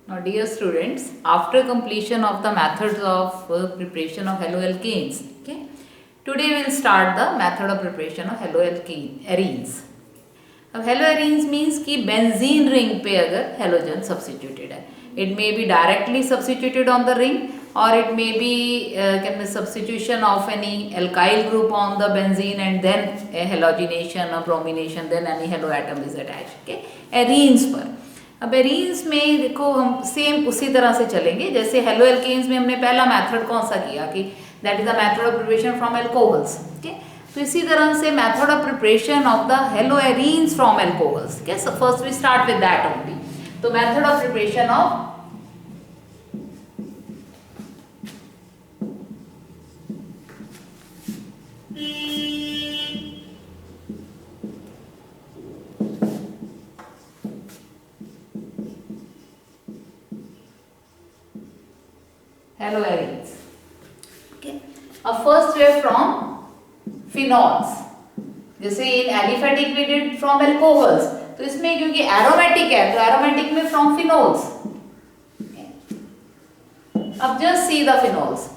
Now, dear students, after completion of the methods of preparation of haloalkanes, okay, today we will start the method of preparation of haloarenes. अब haloarenes means कि benzene ring पे अगर halogen substituted है, it may be directly substituted on the ring और it may be can be substitution of any alkyl group on the benzene and then halogenation और bromination, then any halo atom is attached, okay, arenes पर। अब arenes में देखो हम same उसी तरह से चलेंगे जैसे हेलोएल्केन्स में हमने पहला मेथड कौन सा किया कि that is the method of preparation from alcohols, okay. तो इसी तरह से method of preparation of the haloarenes from alcohols, okay. So first we start with that only. तो method of preparation of haloarenes, okay. अब first way from phenols, जैसे in aliphatic we did from alcohols, तो इसमें क्योंकि aromatic है तो aromatic में from phenols. अब just see the phenols,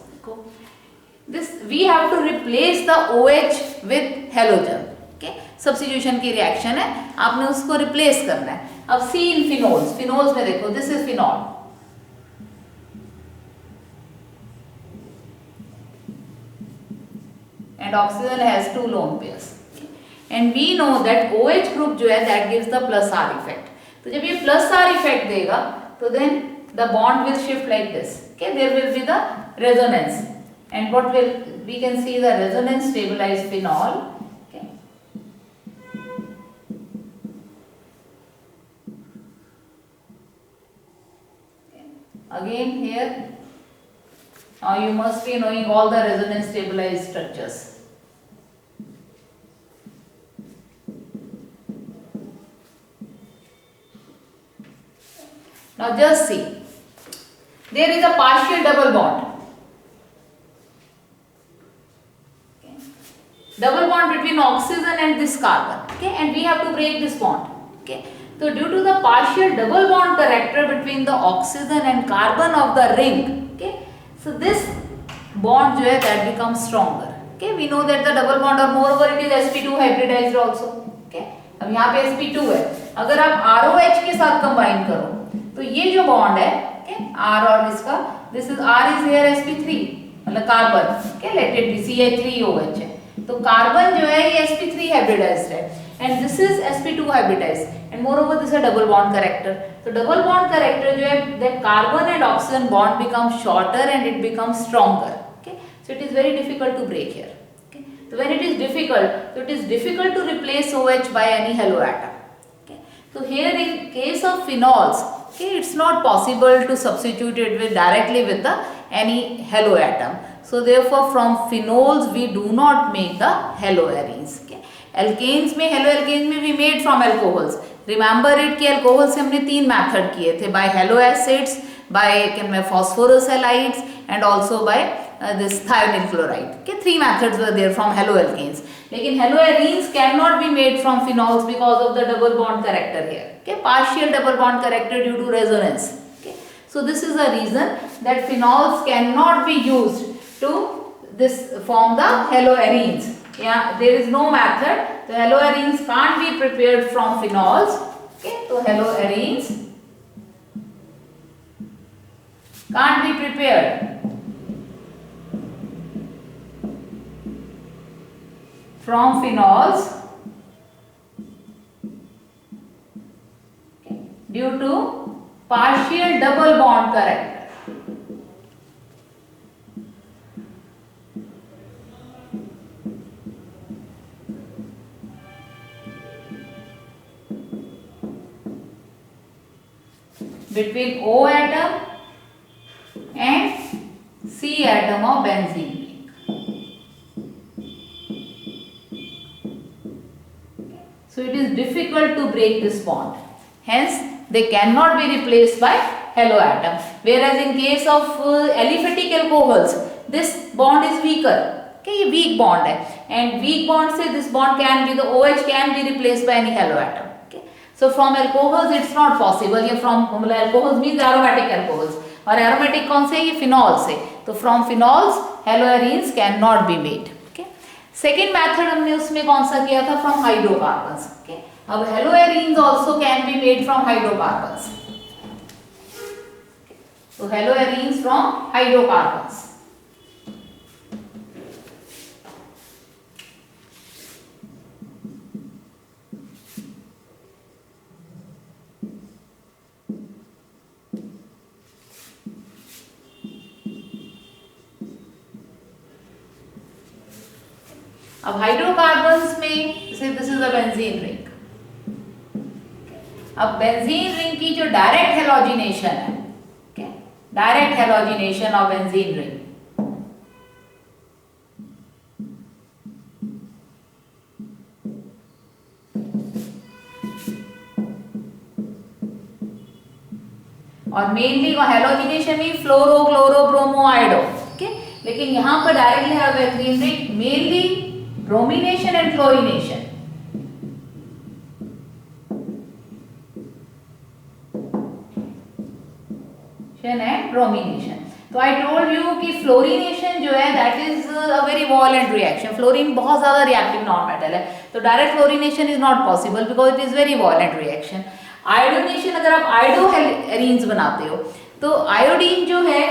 this we have to replace the OH with halogen, okay. Substitution की रिएक्शन है, आपने उसको रिप्लेस करना है। अब सी इन फिनोल्स, फिनोल्स में देखो this is phenol and oxygen has two lone pairs, and we know that OH group जो है that gives the plus R effect। तो जब ये plus R effect देगा तो then the bond will shift like this, okay, there will be the resonance and what will we can see the resonance stabilized phenol, okay। Again here now you must be knowing all the resonance stabilized structures। Now just see, there is a partial double bond, okay, double bond between oxygen and this carbon, okay, and we have to break this bond, okay। So due to the partial double bond character between the oxygen and carbon of the ring, okay, so this bond जो है that becomes stronger, okay। We know that the double bond or moreover it is sp2 hybridized also, okay। अब यहाँ पे sp2 है, अगर आप ROH के साथ कंबाइन करो तो ये जो बॉन्ड है, ओके, R और इसका this is R is here sp3 मतलब carbon, okay, let it be CH3OH है, तो कार्बन जो है ये sp3 हाइब्रिडाइज्ड है and this is sp2 hybridized and more over this is double bond character. तो डबल बॉन्ड कैरेक्टर जो है that carbon and oxygen bond become shorter and it become stronger, okay. So it is very difficult to break here, okay. तो when it is difficult, so it is difficult to replace OH by any halo atom, okay। So here in case of phenols, okay, it's not possible to substitute it with directly with the any halo atom, so therefore from phenols we do not make the haloarenes, okay। alkanes में haloalkanes में we made from alcohols, remember it कि alcohol से हमने तीन method किए थे, by halo acids, by phosphorus halides and also by this thionyl chloride, okay। Three methods were there from haloalkanes, लेकिन haloarenes cannot be made from phenols because of the double bond character here, okay, partial double bond character due to resonance, okay। So this is the reason that phenols cannot be used to this form the haloarenes, yeah, there is no method, so haloarenes can't be prepared from phenols, okay। So haloarenes can't be prepared from phenols, okay, due to partial double bond character, between O atom and C atom of benzene। So it is difficult to break this bond, hence they cannot be replaced by halo atom, whereas in case of aliphatic alcohols this bond is weaker, okay, ये weak bond है and weak bond से this bond can be, the OH can be replaced by any halo atom, okay। So from alcohols it's not possible. ये from alcohols means aromatic alcohols, और aromatic कौन से? ये phenol से. तो from phenols haloarenes cannot be made. Okay. Second method हमने उसमें कौन सा किया था? From hydrocarbons. Okay. अब haloarenes also can be made from hydrocarbons. So haloarenes from hydrocarbons. अब हाइड्रोकार्बन्स में जैसे this is a benzene ring. अब बेंजीन रिंग की जो डायरेक्ट हेलोजिनेशन है, direct halogenation of benzene ring, और मेनली हेलोजिनेशन में फ्लोरो क्लोरो ब्रोमो आयोडो. लेकिन यहां पर डायरेक्टली है benzene ring mainly bromination and fluorination. And bromination. तो आई टोल्ड यू कि फ्लोरिनेशन जो है that is a very violent reaction. Fluorine बहुत ज्यादा रिएक्टिव नॉन मेटल है, तो direct fluorination is not possible because it is very violent reaction. Iodination, अगर आप आयोडोहेरिन्स बनाते हो तो आयोडीन जो है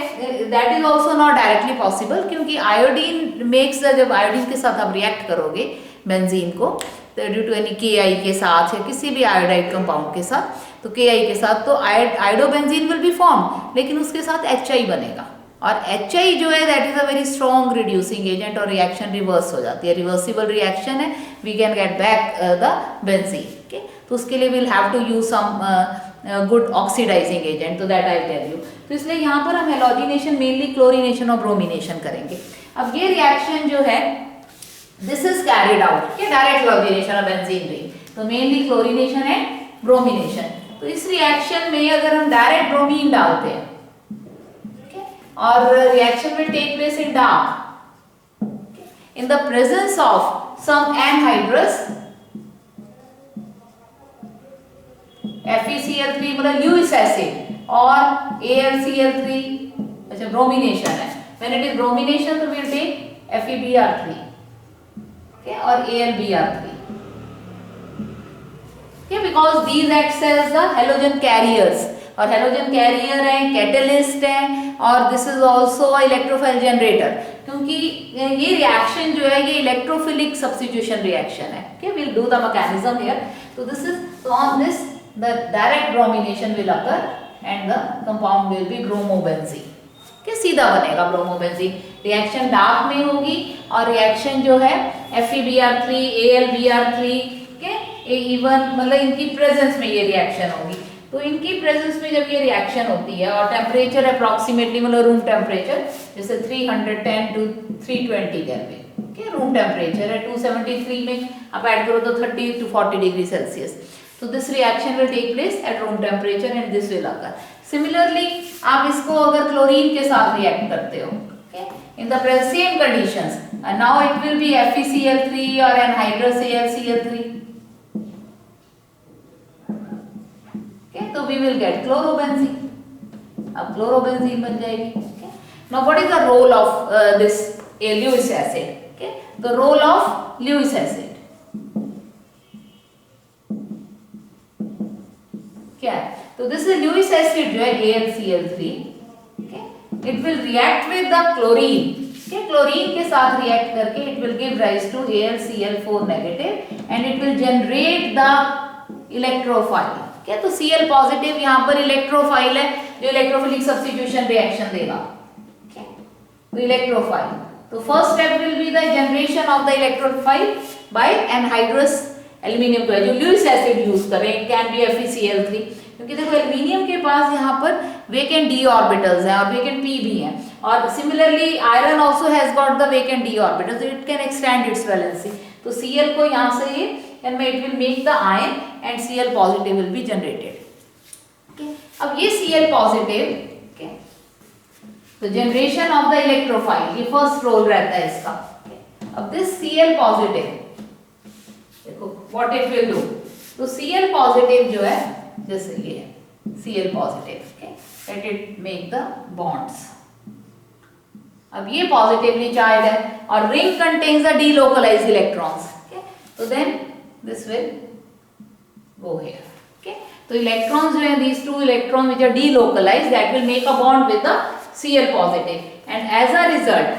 that is also not directly possible, क्योंकि आयोडीन मेक्स, जब आयोडीन के साथ आप रिएक्ट करोगे बेंजीन को ड्यू टू एनी KI के साथ या किसी भी आयोडाइड कंपाउंड के साथ, तो KI के साथ तो आयोडोबेंजीन विल बी फॉर्म, लेकिन उसके साथ HI बनेगा, और HI जो है that is a very strong reducing agent, और रिएक्शन रिवर्स हो जाती है. रिवर्सिबल रिएक्शन है, we can get back the benzene. Okay, तो उसके लिए will have to use some good oxidising agent, तो दैट आई टेल यू. तो इसलिए यहाँ पर हम हेलोजिनेशन मेनली क्लोरिनेशन और ब्रोमिनेशन करेंगे. अब ये रिएक्शन जो है दिस इज कैरिड आउट, ये direct halogenation of benzene ring, तो मेनली क्लोरिनेशन एंड ब्रोमिनेशन. तो इस रिएक्शन में अगर हम डायरेक्ट ब्रोमीन डालते हैं, और reaction will take place in dark in the presence of some anhydrous FeCl3 मतलब ल्यूइस एसिड और AlCl3. अच्छा, ब्रोमिनेशन है. व्हेन इट इज ब्रोमिनेशन तो विल टेक FeBr3 और AlBr3. Because these acts as the halogen carriers, और halogen carrier है, catalyst है, और this is also electrophile generator, क्योंकि ये रिएक्शन जो है ये इलेक्ट्रोफिलिक सब्स्टिट्यूशन रिएक्शन है. Okay, will do the mechanism here. तो this is on this the direct bromination will occur and the compound will be bromobenzene. के सीधा बनेगा ब्रोमोबेंजीन. रिएक्शन डार्क में होगी, और रिएक्शन जो है FeBr3 AlBr3 के इवन मतलब इनकी प्रेजेंस में ये रिएक्शन होगी. तो इनकी प्रेजेंस में जब ये रिएक्शन होती है, और टेम्परेचर अप्रॉक्सीमेटली मतलब रूम टेम्परेचर जैसे 310 to 320 केल्विन के रूम टेम्परेचर है. 273 में आप ऐड करो तो 30 to 40 degree Celsius. So this reaction will take place at room temperature and this will occur. Similarly, आप इसको अगर क्लोरीन के साथ रिएक्ट करते हो, okay, in the same conditions, and now it will be FeCl3 or anhydrous AlCl3. Okay, तो we will get chlorobenzene. अब chlorobenzene बन जाएगी. Okay. Now what is the role of this Lewis acid? Okay, the role of Lewis acid. क्या है? तो this is Lewis acid जो है AlCl3. It will react with the chlorine. Chlorine के साथ रिएक्ट करके it will give rise to AlCl4 negative and it will generate the electrophile. क्या, तो Cl पॉजिटिव यहाँ पर इलेक्ट्रोफाइल है जो इलेक्ट्रोफिलिक सब्स्टिट्यूशन रिएक्शन देगा. तो इलेक्ट्रोफाइल, तो first step will be the generation of the electrophile by anhydrous aluminium को, जो ल्यूइस एसिड यूज करें. इट कैन बी FeCl3, क्योंकि देखो एल्यूमिनियम के पास यहाँ पर वेकेंट d ऑर्बिटल्स हैं और वेकेंट p भी हैं, और similarly iron also has got the vacant d orbitals, so it can extend its valency. तो Cl को यहाँ से ये and it will make the ion and Cl positive will be generated. Okay. अब ये Cl positive, okay, तो generation of the electrophile ये first role रहता है इसका. अब दिस Cl positive, देखो what it will do, तो Cl पॉजिटिव जो है, जैसे ये Cl positive, let it make the bonds. अब ये पॉजिटिवली चार्ज है और ring contains the delocalized electrons, तो then this will go here. तो इलेक्ट्रॉन्स जो है, these two electrons which are delocalized, that will make a bond with the Cl positive, and as a result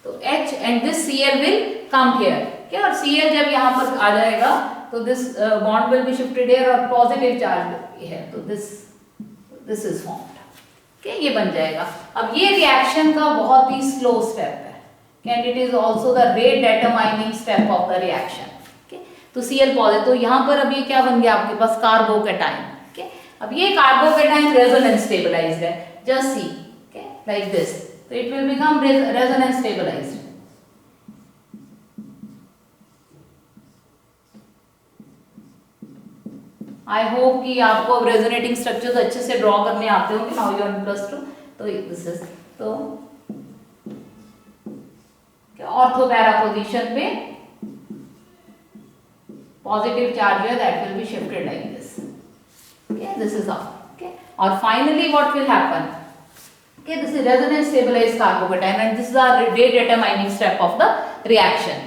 तो H and this Cl will come here, क्या, और Cl जब यहाँ पर आ जाएगा तो this bond will be shifted here और positive charge है, तो this is formed, ये बन जाएगा। अब ये रिएक्शन का बहुत ही स्लो स्टेप है, and it is also the rate determining step of the reaction. तो Cl पॉजिटिव, तो यहाँ पर अब ये क्या बन गया आपके पास, कार्बोकैटायन। अब ये कार्बोकैटायन रेजोनेंस स्टेबलाइज्ड है, जस्ट सी लाइक दिस, तो it will become resonance stabilized. I hope कि आपको अब रेजोनेटिंग स्ट्रक्चर्स अच्छे से ड्रॉ करने आते होंगे, नाउ यू आर इन +2। तो दिस इज, तो ऑर्थो पैरा पोजीशन पे पॉजिटिव चार्ज है, that will be shifted like this, this is how, और finally what will happen, this is resonance stabilized carbocation and this is the rate determining step of the reaction.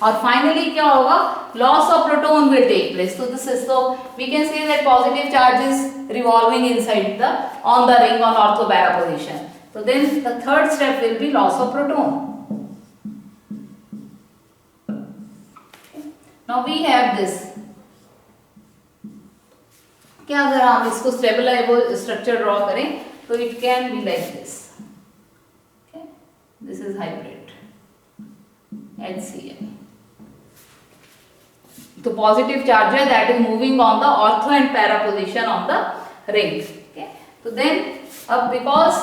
और finally क्या होगा, loss of proton will take place. तो this is, so we can say that positive charge is revolving inside the on the ring on ortho para position. So then the third step will be loss of proton. Now we have this, क्या अगर हम इसको स्टेबलाइजेबल structure draw करें तो it can be like this, this is hybrid HCl। तो positive charge है, that is moving on the ortho and para position on the ring. तो then अब because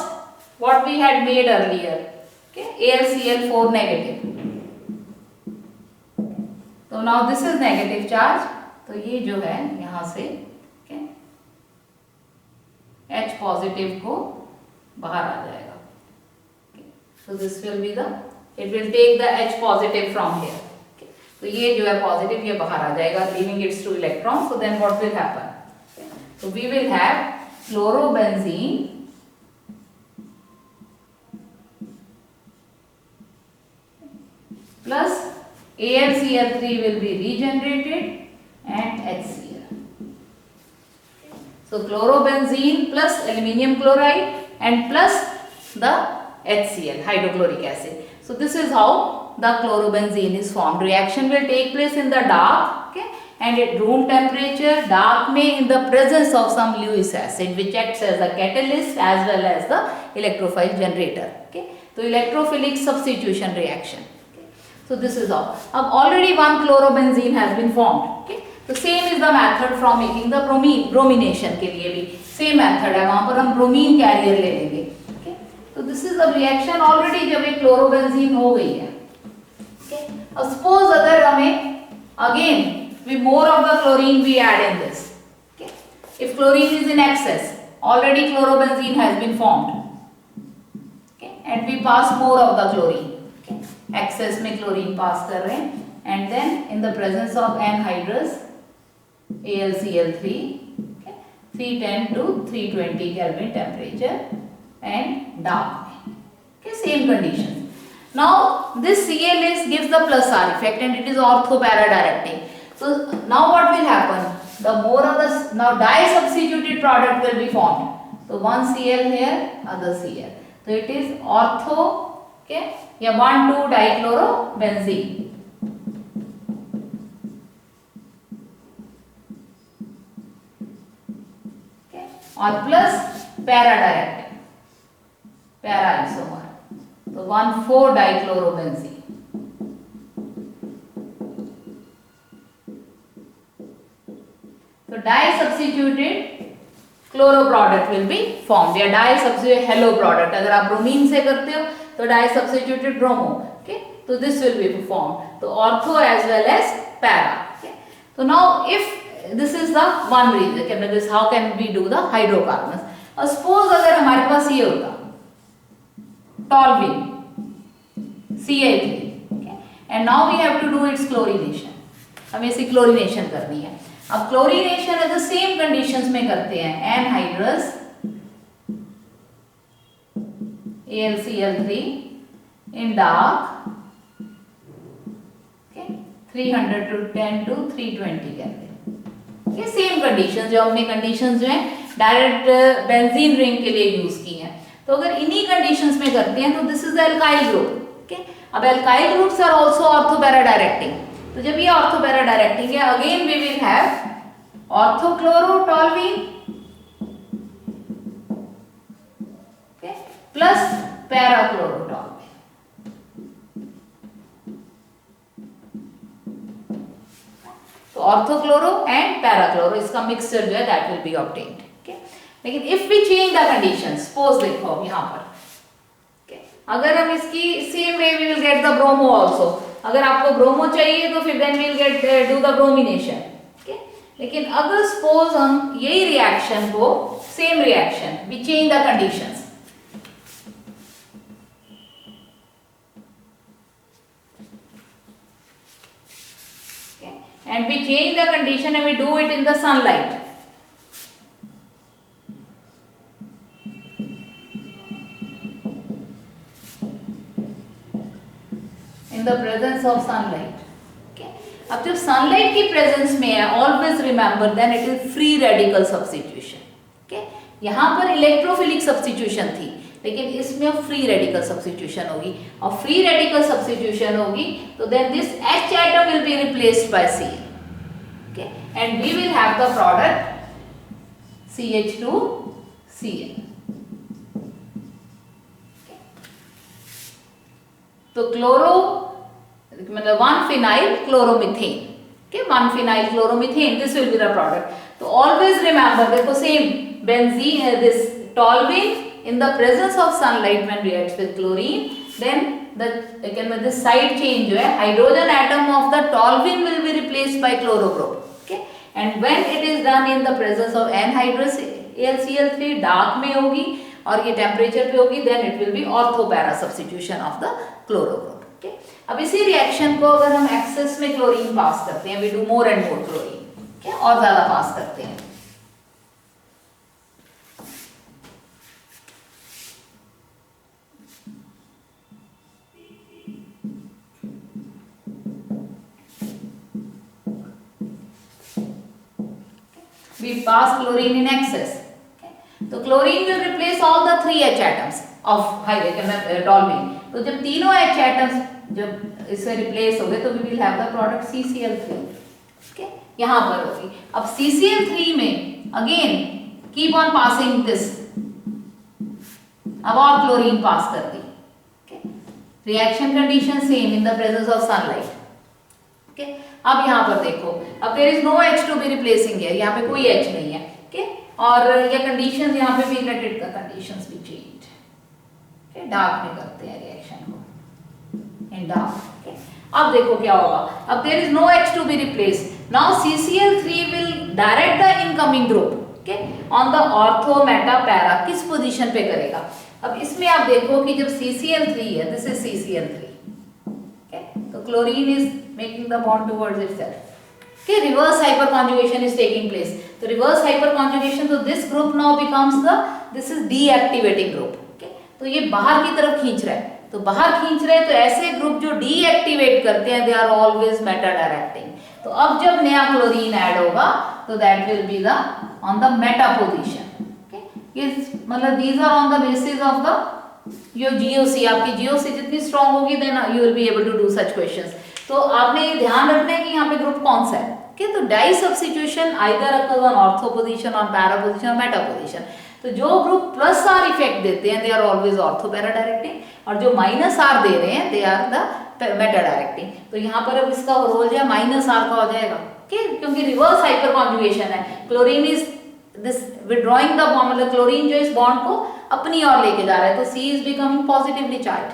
what we had made earlier, AlCl4 negative, तो now this is negative charge, तो ये जो है यहां से H पॉजिटिव को बाहर आ जाएगा। So this will be the, it will take the H positive from here. तो ये जो है पॉजिटिव ये बाहर आ जाएगा, leaving its two electrons. So then what will happen? So we will have chlorobenzene plus AlCl3 will be regenerated and HCl. So chlorobenzene plus aluminium chloride and plus the HCl, hydrochloric acid. So this is how the chlorobenzene is formed. Reaction will take place in the dark, and at room temperature, dark may in the presence of some Lewis acid which acts as a catalyst as well as the electrophile generator. So electrophilic substitution reaction. So this is all. Already one chlorobenzene has been formed. So same is the method from making the bromination के लिए भी same method है, वहाँ पर हम bromine carrier ले लेंगे। तो this is the reaction already जब एक chlorobenzene हो गई है। अब suppose अगर हमें again with more of the chlorine we add in this. If chlorine is in excess, already chlorobenzene has been formed. And we pass more of the chlorine. Excess में chlorine pass कर रहे हैं, and then in the presence of anhydrous AlCl3, 310 to 320 Kelvin temperature and dark. Same conditions. Now this Cl gives the plus R effect and it is ortho para directing. So now what will happen? The more of the now di substituted product will be formed. So one Cl here, other Cl. So it is ortho, या 1,2 dichlorobenzene. और plus para directive, para isomer, तो 1,4 dichlorobenzene. So di-substituted chloro product will be formed. या di-substituted halo product, अगर आप bromine से करते हो तो di-substituted bromo. So this will be formed. So ortho as well as para. So now if this is the one reason, this how can we do the hydrocarbons. Suppose अगर हमारे पास ये होता, toluene, Ca3, okay? And now we have to do its chlorination. हमें इसी chlorination करनी है. अब chlorination the same conditions में करते हैं. Anhydrous AlCl3 in dark, okay, 310 to 320 Kelvin. ये सेम कंडीशन जो हमने कंडीशन जो है डायरेक्ट बेंजीन रिंग के लिए यूज की हैं. तो अगर इन्हीं कंडीशंस में करते हैं तो this is the alkyl group. Okay, अब alkyl groups are also ortho para directing. तो जब ये ऑर्थोपैरा डायरेक्टिंग है, again we will have ortho chlorotoluene plus para chlorotoluene. तो ऑर्थोक्लोरो एंड पैराक्लोरो इसका मिक्सचर जो है that will be obtained. Okay, लेकिन if we change the condition, suppose देखो यहां पर, okay, अगर हम इसकी same way we will get the bromo also. अगर आपको ब्रोमो चाहिए तो फिर then we will get do the bromination. Okay, लेकिन अगर सपोज हम यही रिएक्शन को, same reaction, we change the conditions, and we change the condition and we do it in the sunlight. In the presence of sunlight. Okay. अब जब sunlight की presence में है, always remember then it is free radical substitution. Okay. यहाँ पर electrophilic substitution थी, लेकिन इसमें free radical substitution होगी. और free radical substitution होगी तो then this H atom will be replaced by Cl. Okay, and we will have the product CH2Cl. Okay. तो क्लोरो मतलब 1-phenyl chloromethane. Okay, 1-phenyl chloromethane, this will be the product. So always remember, देखो same benzene, this toluene in the presence of sunlight when reacts with chlorine, then the side change जो है, hydrogen atom of the toluene will be replaced by chloro group. Okay, and when it is done in the presence of anhydrous AlCl3, dark में होगी और ये temperature पे होगी, then it will be orthopara substitution of the chloro group. Okay, अब इसी reaction को अगर हम एक्सेस में क्लोरीन पास करते हैं, we do more and more chlorine, okay, और ज्यादा पास करते हैं. We pass chlorine in excess. Okay. So chlorine will replace all the 3 H atoms of toluene. तो जब तीनों H atoms जब इससे replace हो गए तो we will have the product CCl3. Okay. यहाँ पर होगी. अब CCl3 में again keep on passing this. अब और chlorine pass कर दी. Okay. Reaction condition same in the presence of sunlight. Okay. अब यहाँ पर देखो, अब there is no H to be replacing here, यहाँ पे कोई H नहीं है. Okay. और ये conditions यहाँ पे भी let it the conditions be changed. Okay. Dark में करते हैं रिएक्शन को, in dark. Okay. अब देखो क्या होगा, अब there is no H to be replaced. Now CCl3 will direct the incoming group. Okay. On the ortho meta para, किस पोजीशन पे करेगा. अब इसमें आप देखो कि जब CCl3 है, this is CCl3. Okay. तो chlorine is making the bond towards itself. Okay, reverse hyperconjugation is taking place. So reverse hyperconjugation, so this group now becomes this is deactivating group. Okay, तो ये बाहर की तरफ खींच रहा है. तो बाहर खींच रहे हैं तो ऐसे ग्रुप जो डीएक्टिवेट करते हैं, they are always meta directing. तो अब जब नया क्लोरीन ऐड होगा तो that will be the on the meta position. Okay, ये मतलब these are on the basis of the your GOC. आपकी जीओसी जितनी स्ट्रांग होगी then you will be able to do such questions. तो आपने ये ध्यान रखना है कि यहाँ पे ग्रुप कौन सा है. ओके, तो di substitution either occurs on ortho position, on para position और मेटा पोजीशन. तो जो ग्रुप प्लस आर इफेक्ट देते हैं they are always ortho para directing, और जो माइनस आर दे रहे हैं they are the meta directing. तो यहाँ पर अब इसका रोल जो है माइनस आर का हो जाएगा. क्योंकि रिवर्स हाइपर कॉन्जुगेशन है. Chlorine is this withdrawing the bond, मतलब क्लोरीन जो इस बॉन्ड को अपनी ओर लेके जा रहा है. तो सी इज बिकमिंग पॉजिटिवली चार्ज.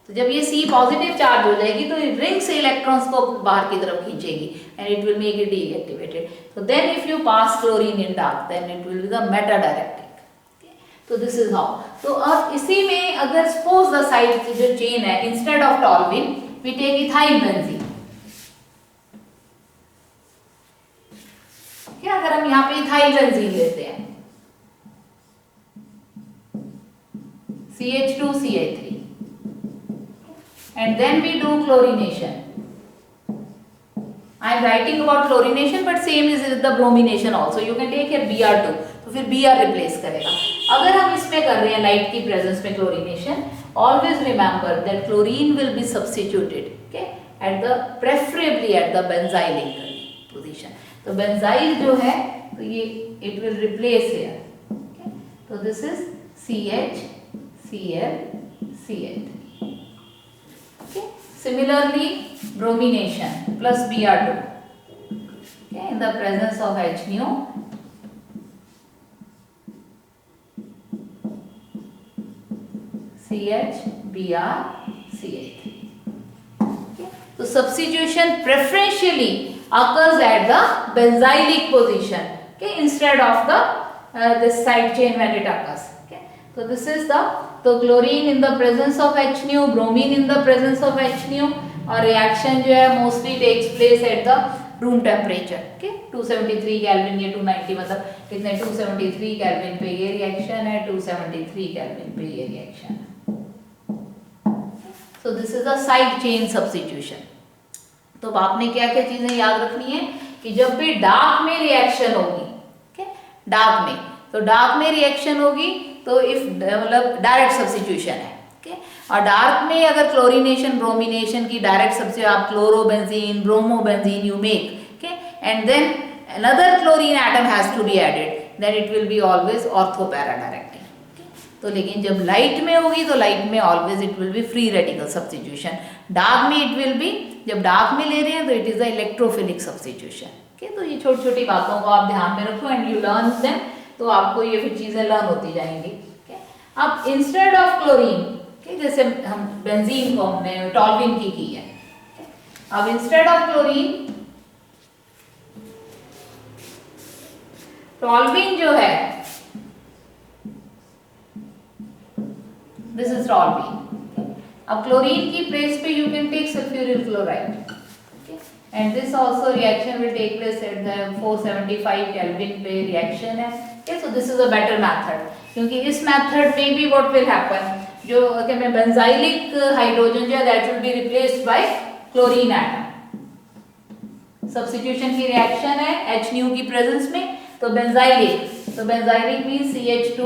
तो जब ये सी पॉजिटिव चार्ज हो जाएगी तो रिंग से इलेक्ट्रॉन्स को बाहर की तरफ खींचेगी and it will make it deactivated. तो then if you pass chlorine in dark then it will be the meta directing. तो दिस इज हाउ। तो अब इसी में अगर सपोज द साइड की जो चेन है, instead of toluene we take ethyl benzene. क्या अगर हम यहाँ पे इथाइल बेंजीन लेते हैं CH2CH3 and then we do chlorination. I am writing about chlorination but same is with the bromination also. You can take here Br2, तो फिर Br replace करेगा। अगर हम इसमें कर रहे हैं लाइट की प्रेजेंस में chlorination, always remember that chlorine will be substituted, okay, at the preferably at the benzylic position. तो बेंजाइल जो है तो ये it will replace here, okay? तो this is CH Cl CH3, okay? Similarly bromination plus Br2, okay, in the presence of HNO CH Br CH3, okay? So substitution preferentially occurs at the benzylic position, okay, instead of the this side chain when it occurs, okay? So this is the, तो chlorine in the presence of HNO, bromine in the presence of HNO, और reaction जो है mostly takes place at the room temperature, okay? 273 kelvin ये 290 मतलब कितने 273 kelvin पे ये reaction है, 273 केल्विन पे ये रिएक्शन है। So this is the side chain substitution. तो आपने क्या क्या चीजें याद रखनी है कि जब भी डार्क में रिएक्शन होगी, okay? डार्क में, तो डार्क में रिएक्शन होगी तो इफ मतलब डायरेक्ट सब्स्टिट्यूशन है, okay? और डार्क में अगर क्लोरीनेशन ब्रोमिनेशन की डायरेक्ट सब्स्टिट्यूशन आप chlorobenzene bromobenzene you make, okay? and then another chlorine atom has to be added, then it will be always ortho para directing, okay? तो लेकिन जब light में होगी तो लाइट में always it will B free radical substitution, dark में it will B, जब dark में ले रहे हैं तो it is the electrophilic substitution, okay? तो ये छोटी छोटी बातों को आप ध्यान में रखो एंड यू लर्न देम, तो आपको ये फिर चीजें लर्न होती जाएंगी, okay? अब इंस्टेड ऑफ क्लोरीन, okay? जैसे हम बेंजीन को हमने टॉल्विन की है, okay? अब इंस्टेड ऑफ क्लोरीन टॉल्विन जो है दिस इज टॉल्विन। अब क्लोरीन की प्लेस पे you can take sulphuryl chloride, and this also reaction will take place at the 475 kelvin पे रिएक्शन है, okay? So this is a better method, क्योंकि इस मेथड में भी व्हाट विल हैपन, जो मैं बेंजाइलिक हाइड्रोजन जो है that will be replaced bye chlorine atom, substitution की रिएक्शन है HNO की प्रेजेंस में, तो बेंजाइलिक, तो benzylic means CH2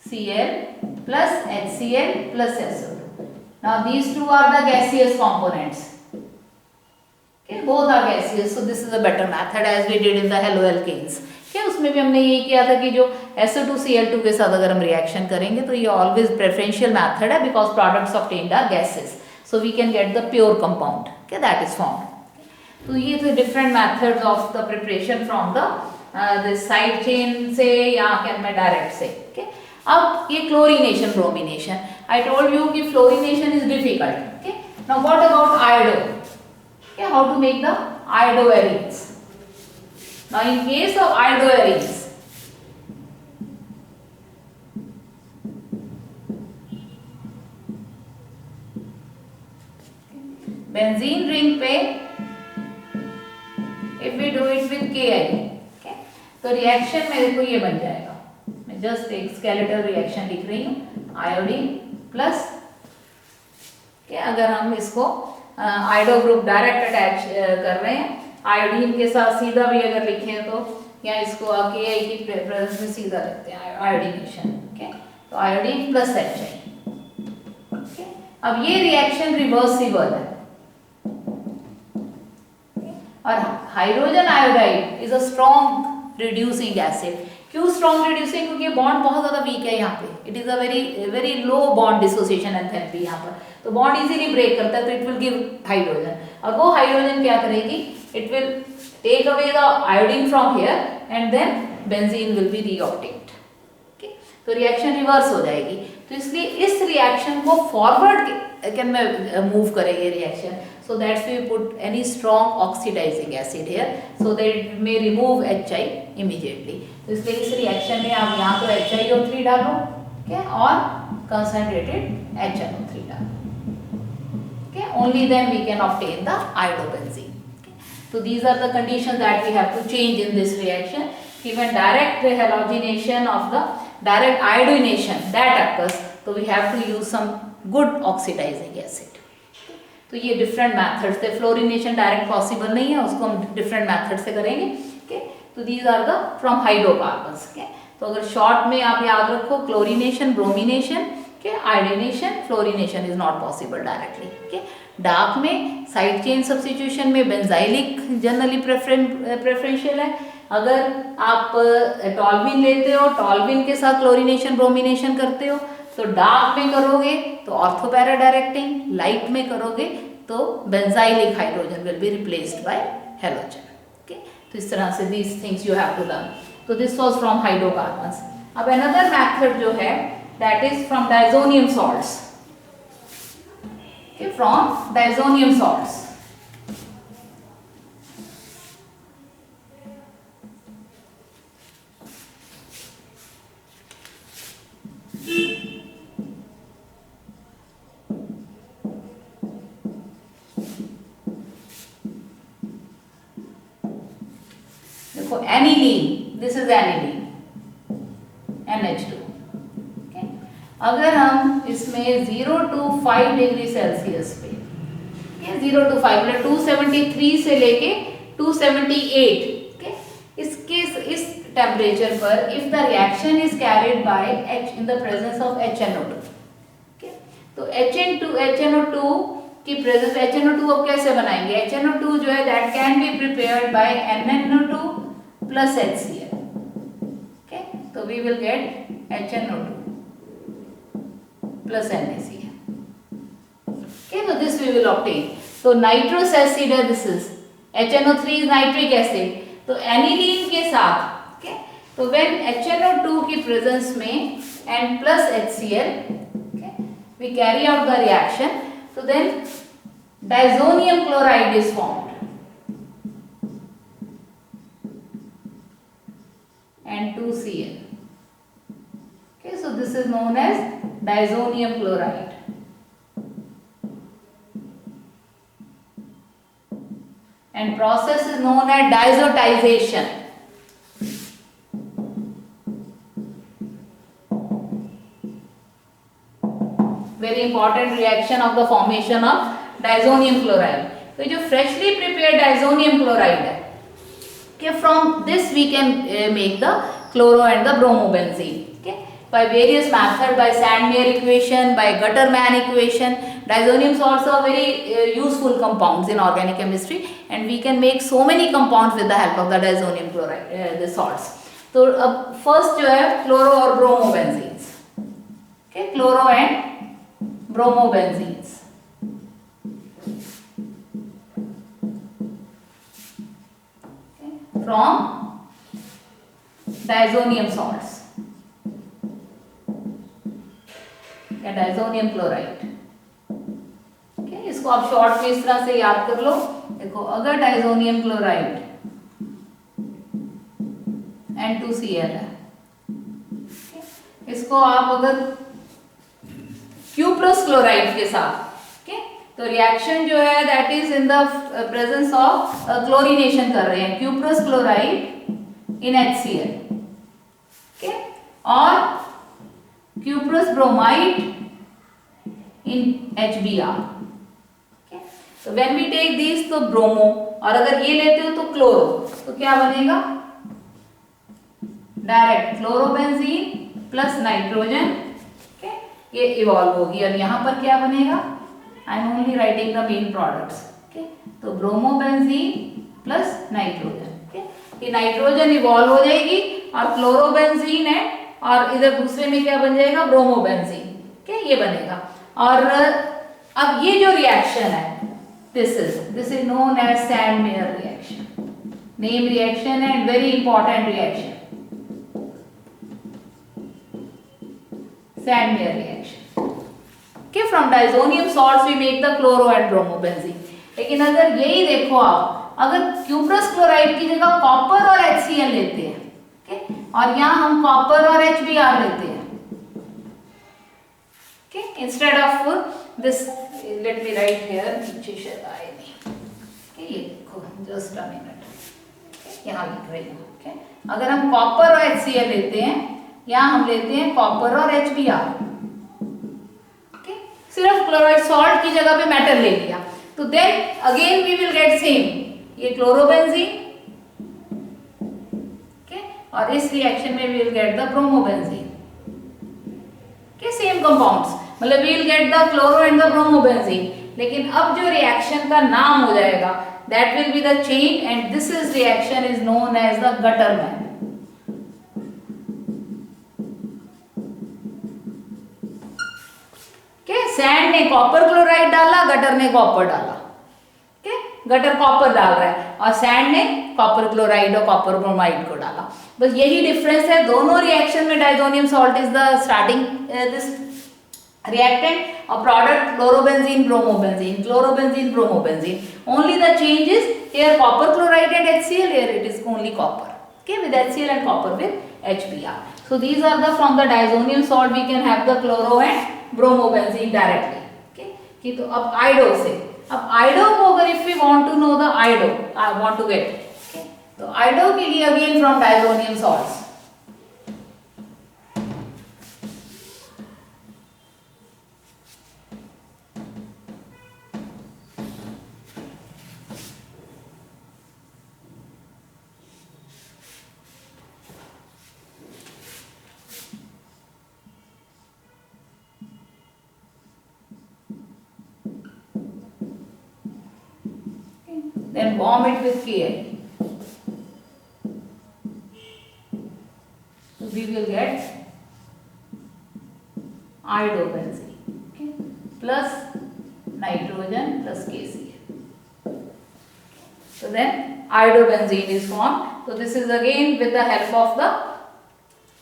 Cl plus HCl plus SO2. Now these two are the gaseous components, okay? Both are gaseous, so this is a better method as we did in the haloalkanes, okay? उसमें भी हमने यही किया था कि जो SO2Cl2 के साथ अगर हम रिएक्शन करेंगे तो ये always preferential method है because products obtained are gases, so we can get the pure compound, okay? That is formed. तो ये थे different methods of the preparation from the side chain से या क्या मैं direct से, okay? अब ये chlorination bromination, I told you कि fluorination is difficult, okay? Now what about iodo, okay? How to make the iodoarenes? Now in case of iodoarenes, benzene ring पे if we do it with Ki, okay? तो reaction में देखो ये बन जाएगा, just एक skeletal reaction लिख रही हूँ, आयोडीन प्लस, अगर हम इसको आयोडो ग्रुप डायरेक्ट अटैच कर रहे हैं आयोडीन के साथ सीधा भी अगर लिखें तो, या इसको Ki की प्रेजेंस में सीधा लिखते हैं आयोडीनेशन, ओके? तो आयोडीन प्लस HI, ओके? अब ये रिएक्शन रिवर्सिबल है, और hydrogen iodide is a strong reducing acid. क्यों स्ट्रॉन्ग रिड्यूसिंग? क्योंकि बॉन्ड बहुत ज्यादा वीक है यहाँ पे, it is a very low bond dissociation enthalpy यहाँ पर, तो बॉन्ड इजीली ब्रेक करता है, तो इट विल गिव हाइड्रोजन। और वो हाइड्रोजन क्या करेगी, it will take away the iodine from here and then benzene will be reobtained, okay? तो रिएक्शन रिवर्स हो जाएगी। तो इसलिए इस रिएक्शन को फॉरवर्ड कैन में मूव करेंगे reaction, so that's we put any strong oxidizing acid here so that it may remove HI immediately. तो इसलिए इस रिएक्शन में आप यहाँ तो HiO3 डालो, okay, और कंसंट्रेटेड HNO3 डालो, okay, only then we can obtain the iodobenzene. Okay. So these are the conditions that we have to change in this reaction. Even direct halogenation of the direct iodination that occurs, so we have to use some good oxidizing acid. तो ये different methods थे, fluorination direct possible नहीं है, उसको हम different method से करेंगे। Okay, तो these are the from hydrocarbons. Okay, तो अगर शॉर्ट में आप याद रखो chlorination, bromination, okay, iodination, fluorination is not possible directly. Okay, dark में साइड चेन सब्स्टिट्यूशन में बेंजाइलिक जनरली प्रेफरेंशियल है। अगर आप टॉल्विन लेते हो, टॉल्विन के साथ क्लोरीनेशन ब्रोमिनेशन करते हो, तो डार्क में करोगे तो ऑर्थोपैरा डायरेक्टिंग, लाइट में करोगे तो benzylic hydrogen will be replaced by halogen. Okay, तो इस तरह से these things you have to learn. तो दिस वाज फ्रॉम हाइड्रोकार्बन्स। अब अनदर मेथड जो है that is from diazonium salts. Okay, from diazonium salts. देखो aniline, this is aniline NH2। okay? अगर हम इसमें 0 to 5 डिग्री सेल्सियस पे, 0 to 5 मतलब 273 से लेके 278, okay? इस टेम्परेचर पर if the reaction is carried by H in the presence of HNO2, okay? तो HNO2 की प्रेजेंस, HNO2 अब कैसे बनाएंगे? HNO2 जो है that can be prepared by NNO2 plus HCl। okay, so we will get HNO2 plus NaCl। okay, so this we will obtain। so nitrous acid है, this is HNO3 is nitric acid। तो aniline के साथ, okay, तो when HNO2 की presence में and plus HCl, okay, we carry out the reaction, so then diazonium chloride is formed and 2Cl। okay, so this is known as diazonium chloride। and process is known as diazotization। very important reaction of the formation of diazonium chloride। तो जो freshly prepared diazonium chloride है, okay, from this we can make the chloro and the bromobenzene, okay, by various methods, by Sandmeyer equation, by Gutterman equation। Diazonium salts are very useful compounds in organic chemistry and we can make so many compounds with the help of the diazonium chloride, the salts। तो अब first जो है chloro और bromobenzenes, okay, chloro and bromobenzenes। from diazonium salts या diazonium chloride. okay, इसको आप short में इस तरह से याद कर लो। देखो अगर डायजोनियम क्लोराइड N2Cl है, okay, इसको आप अगर Q+ क्लोराइड के साथ, okay, तो रिएक्शन जो है that is in the presence of chlorination कर रहे हैं Q+ chloride in HCl, okay, और Q+ ब्रोमाइड इन HBr। okay, तो व्हेन वी टेक दिस तो ब्रोमो, और अगर ये लेते हो तो क्लोरो, तो क्या बनेगा? Direct chlorobenzene plus nitrogen, okay, ये इवॉल्व होगी और यहाँ पर क्या बनेगा? I am only writing the main products. okay, तो ब्रोमोबेंजीन प्लस नाइट्रोजन, okay, ये नाइट्रोजन इवॉल्व हो जाएगी और क्लोरोबेंजीन है और इधर दूसरे में क्या बन जाएगा? ब्रोमोबेंजीन। okay, ये बनेगा। और अब ये जो रिएक्शन है this is known as Sandmeyer reaction, name reaction and very important reaction. Sandmeyer reaction. Okay, from diazonium salts we make the chloro and bromobenzene. लेकिन अगर यही देखो आप, अगर क्यूप्रस क्लोराइड की जगह कॉपर और HCl लेते हैं, okay, और यहाँ हम कॉपर और HBr लेते हैं, okay, instead of this, let me write here, नीचे शायद आए नहीं, okay, ये देखो, just a minute, okay, यहाँ लिख रही हूँ, okay, अगर हम कॉपर और HCl लेते हैं, यहाँ हम लेते हैं कॉपर और HBr, okay, सिर्फ क्लोराइड सॉल्ट की जगह पे मेटल ले लिया, तो then again we will get same, ये क्लोरोबेंजीन, okay, और इस रिएक्शन में we will get the bromobenzene, okay, same compounds, मतलब we will get the chloro and the bromobenzene, लेकिन अब जो रिएक्शन का नाम हो जाएगा that will be the chain and this is reaction is known as the Gattermann. Sand ने copper chloride डाला, गटर ने कॉपर डाला, okay? गटर कॉपर डाल रहा है और सैंड ने कॉपर क्लोराइड और कॉपर ब्रोमाइड को डाला. बस यही डिफरेंस है, दोनों रिएक्शन में diazonium salt is the starting this reactant or product chlorobenzene bromobenzene, chlorobenzene bromobenzene. Only the change is here copper chloride and HCl, here it is only copper, okay, with HCl and copper with HBr. So these are the from the diazonium salt we can have the chloro and bromobenzene directly, okay. कि तो अब आइडो से, अब आइडो को अगर if we want to know the आइडो, I want to get, okay, तो आइडो के लिए again from diazonium salts. Then warm it with Ki. So we will get iodobenzene, okay, plus nitrogen plus KCl. So then iodobenzene is formed. So this is again with the help of the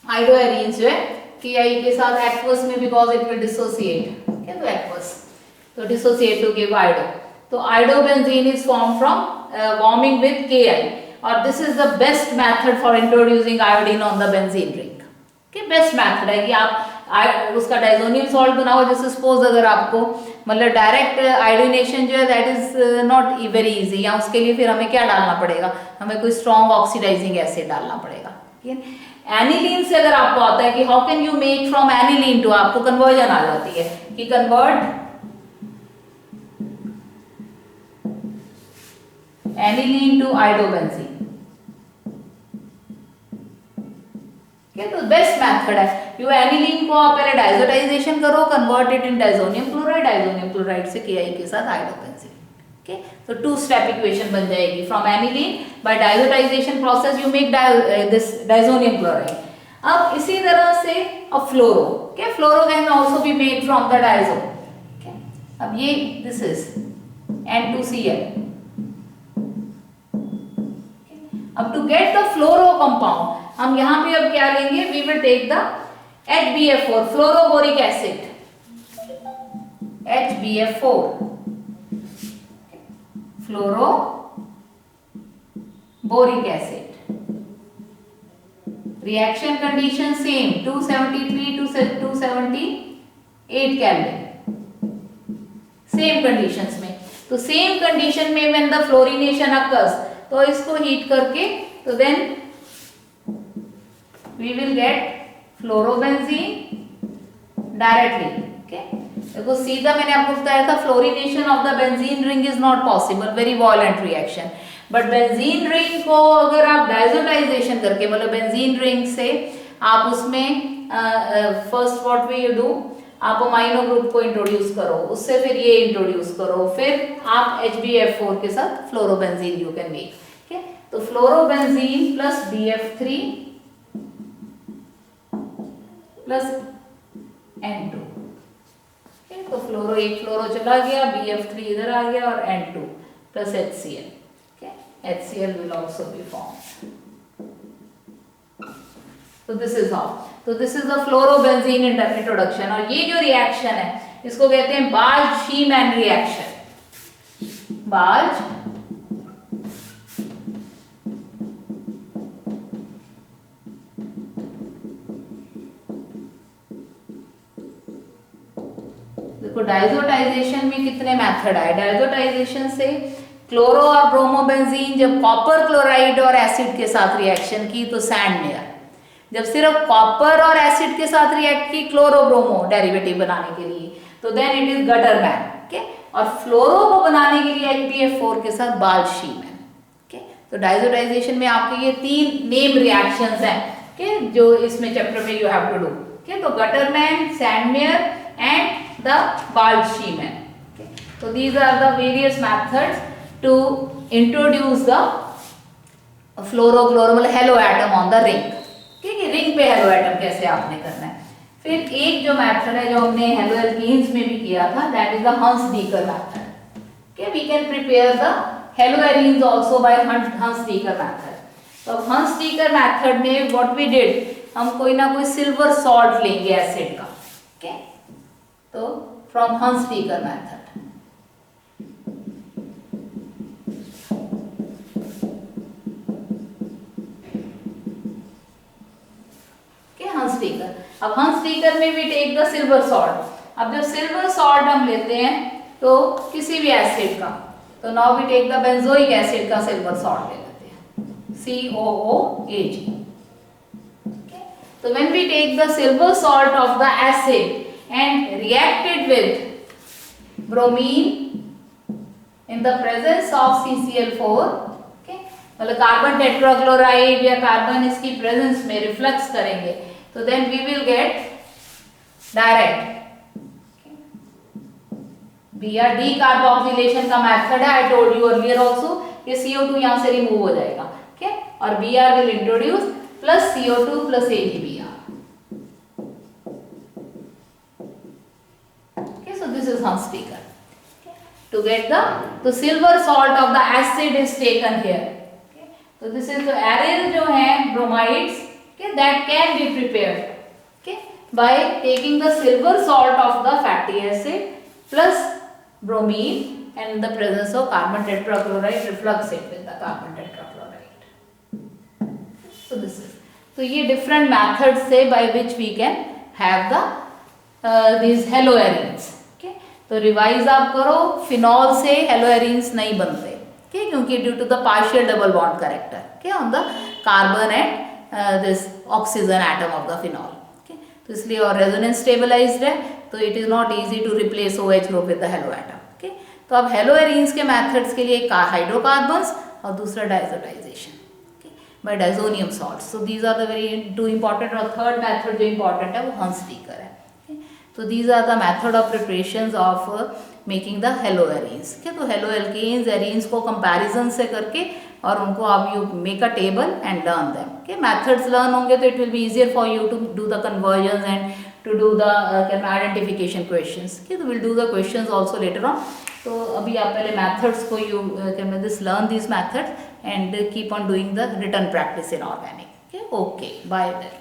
iodoarenes जो है Ki के साथ aqueous में because it will dissociate, okay, तो aqueous, तो dissociate to give iodo. So iodobenzene is formed from warming with Ki, or this is the best method for introducing iodine on the benzene ring. Okay, best method है कि आप उसका diazonium salt बनाओ. जैसे suppose अगर आपको मतलब direct iodination जो है that is not very easy, या उसके लिए फिर हमें क्या डालना पड़ेगा, हमें कोई स्ट्रॉन्ग ऑक्सीडाइजिंग एसिड डालना पड़ेगा. एनिलीन से अगर आपको आता है कि how can you make from aniline to, आपको कन्वर्जन आ जाती है कि कन्वर्ट एनिलीन टू आयोडोबेंजीन. तो बेस्ट मेथड है, यू एनिलीन को आप पहले डाइजोटाइजेशन करो, convert it in diazonium chloride, diazonium chloride से Ki के साथ आयोडोबेंजीन. ओके, तो टू स्टेप इक्वेशन बन जाएगी. From aniline by diazotization process you make this diazonium chloride. अब इसी तरह से अब fluoro, okay, fluoro can also be made from the diazo. Okay, अब ये दिस इज N2Cl. अब to get the fluoro compound हम यहाँ पे अब क्या लेंगे, we will take the HBF4 fluoroboric acid, HBF4 fluoro boric acid. Reaction condition same 273 to 278 kelvin, same conditions में. तो सेम कंडीशन में व्हेन द फ्लोरिनेशन अकर्स, तो इसको हीट करके तो then we will get fluorobenzene directly. Okay, देखो सीधा मैंने आपको बताया था fluorination of the benzene ring is not possible, very violent reaction. But benzene ring को अगर आप डाइजोटाइजेशन करके मतलब बेंजीन रिंग से आप उसमें first what we you do, आप अमाइनो ग्रुप को इंट्रोड्यूस करो, उससे फिर ये इंट्रोड्यूस करो, फिर आप HBF4 के साथ fluorobenzene you can make. Okay, तो fluorobenzene plus BF3 plus N2. Okay, तो फ्लोरो एक फ्लोरो चला गया, BF3 इधर आ गया और N2 plus HCl. Okay, HCl will also be formed. तो दिस इज हाउ, तो this is the fluorobenzene introduction. और ये जो रिएक्शन है इसको कहते हैं बाल्ज-शीमैन रिएक्शन। बाल्ज देखो डाइजोटाइजेशन में कितने मेथड आए। डाइजोटाइजेशन से क्लोरो और ब्रोमोबेंजीन जब कॉपर क्लोराइड और एसिड के साथ रिएक्शन की तो सैंडमेयर, जब सिर्फ कॉपर और एसिड के साथ रिएक्ट की क्लोरो ब्रोमो डेरिवेटिव बनाने के लिए तो then it is Gattermann. Okay, और फ्लोरो को बनाने के लिए HBF4 के साथ बाल्ज-शीमैन। ओके, तो डाइजोटाइजेशन में आपके ये 3 नेम रिएक्शंस हैं के जो इसमें चैप्टर में you have to do. Okay, तो Gattermann, Sandmeyer and the Balch-Sheeman. Okay. So these are the various methods to introduce the fluoro-chloro मतलब hello atom on the ring. ठीक है, रिंग पे हेलो एटम कैसे आपने करना है। फिर एक जो मेथड है जो हमने हेलो एल्कीन्स में भी किया था, that is the Hunsdiecker method. Okay, we can prepare the haloarenes also by Hunsdiecker method. तो हंस-डीकर मेथड में व्हाट वी डिड, हम कोई ना कोई सिल्वर सॉल्ट लेंगे एसिड का। ओके, तो फ्रॉम हंस-डीकर मेथड हंस-डीकर। अब हंस-डीकर में भी टेक द सिल्वर सॉल्ट। अब जब सिल्वर सॉल्ट हम लेते हैं तो किसी भी एसिड का, तो now we take the benzoic acid का सिल्वर सॉल्ट ले लेते हैं COOAG। तो when we take the silver salt of the acid and react it with bromine in the presence of CCl4, okay, मतलब कार्बन टेट्राक्लोराइड या carbon इसकी presence में reflux करेंगे तो then we will get direct Br decarboxylation का method है। I told you earlier also ये CO2 यहां से रिमूव हो जाएगा। ओके, और Br will introduce plus CO2 plus AgBr। This is Hun's-Dieker. To get the silver salt of the acid is taken here. Okay. So this is the aryl जो है bromides, okay, that can be prepared, okay, by taking the silver salt of the fatty acid plus bromine and in the presence of carbon tetrachloride reflux it with the carbon tetrachloride. So this is, तो ये different methods से by which we can have the these haloarenes। तो revise आप करो, phenol से haloarenes नहीं बनते, okay, क्योंकि due to the partial double bond character, okay, on the carbon and this oxygen atom of the phenol. okay, तो इसलिए और रेजोनेंस स्टेबलाइज्ड है तो it is not easy to replace OH group with the halo atom. okay, तो अब haloarenes के methods के लिए एक हाइड्रोकार्बन्स और दूसरा diazotization by diazonium salts. So these are the very 2 important. और थर्ड मेथड जो इंपॉर्टेंट है वो हंस-डीकर है। तो these are the method of preparations of making the haloarenes। okay, तो haloalkanes arenes को comparison से करके और उनको आप you make a table and learn them। okay, methods learn होंगे तो it will be easier for you to do the conversions and to do the identification questions। okay, तो we'll do the questions also later on। तो अभी आप पहले methods को you can this learn these methods and keep on doing the written practice in organic। okay, bye then।